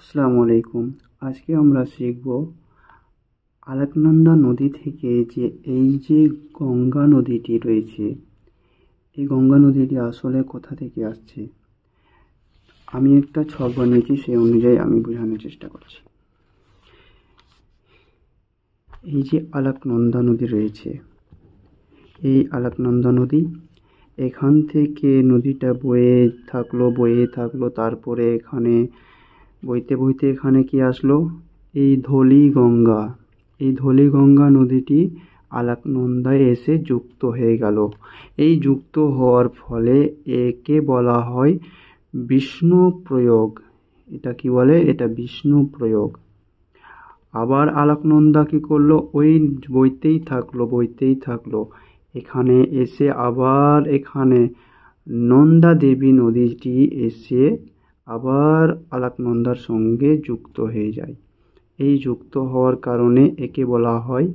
আসসালামু আলাইকুম। আজকে আমরা শিখব আলাকনন্দা নদী থেকে যে গঙ্গা নদীটি রয়েছে, এই গঙ্গা নদীটি আসলে কোথা থেকে আসছে। আমি একটা ছক বানিয়েছি, সেই অনুযায়ী আমি বোঝানোর চেষ্টা করছি। এই যে আলাকনন্দা নদী রয়েছে, এই আলাকনন্দা নদী, এখান থেকে নদীটা বয়ে থাকলো, তারপরে এখানে বইতে বইতে এখানে কি আসলো, এই ধলিগঙ্গা। এই ধলিগঙ্গা নদীটি আলাকনন্দায় এসে যুক্ত হয়ে গেল। এই যুক্ত হওয়ার ফলে একে বলা হয় বিষ্ণু প্রয়োগ। এটা কি বলে? এটা বিষ্ণু প্রয়োগ। আবার আলাকনন্দা কি করলো, ওই বইতেই থাকলো। এখানে এসে আবার এখানে নন্দা দেবী নদীটি এসে আবার আলাকনন্দার সঙ্গে যুক্ত হয়ে যায়। এই যুক্ত হওয়ার কারণে একে বলা হয়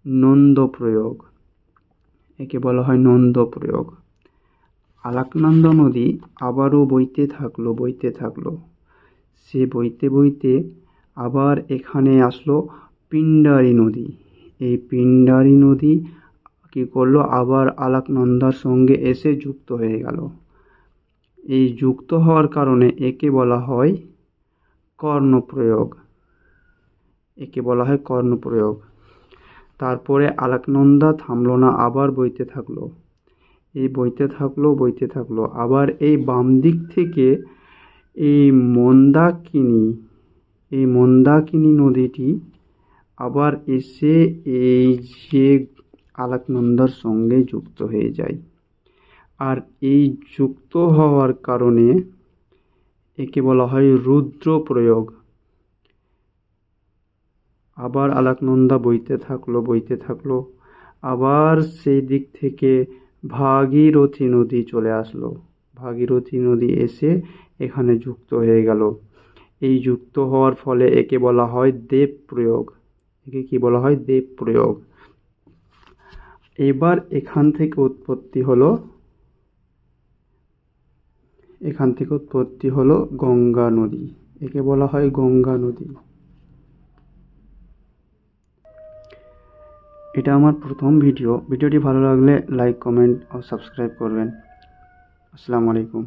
নন্দ প্রয়োগ। আলাকনন্দা নদী আবারও বইতে থাকলো। সে বইতে বইতে আবার এখানে আসলো পিণ্ডারী নদী। এই পিণ্ডারী নদী কি করলো, আবার আলাকনন্দার সঙ্গে এসে যুক্ত হয়ে গেল। এই যুক্ত হওয়ার কারণে একে বলা হয় কর্ণপ্রয়োগ। তারপরে আলাকনন্দা থামলো না, আবার বইতে থাকলো। এই বইতে থাকলো। আবার এই বাম দিক থেকে এই মন্দাকিনী নদীটি আবার এসে এই যে আলাকনন্দার সঙ্গে যুক্ত হয়ে যায়। আর এই যুক্ত হওয়ার কারণে একে বলা হয় রুদ্র প্রয়োগ। আবার আলাকনন্দা বইতে থাকলো। আবার সেই দিক থেকে ভাগীরথী নদী চলে আসলো। ভাগীরথী নদী এসে এখানে যুক্ত হয়ে গেল। এই যুক্ত হওয়ার ফলে একে বলা হয় দেব প্রয়োগ। এবার এখান থেকে উৎপত্তি হলো গঙ্গা নদী। একে বলা হয় গঙ্গা নদী। এটা আমার প্রথম ভিডিওটি ভালো লাগলে লাইক, কমেন্ট ও সাবস্ক্রাইব করবেন। আসসালামু আলাইকুম।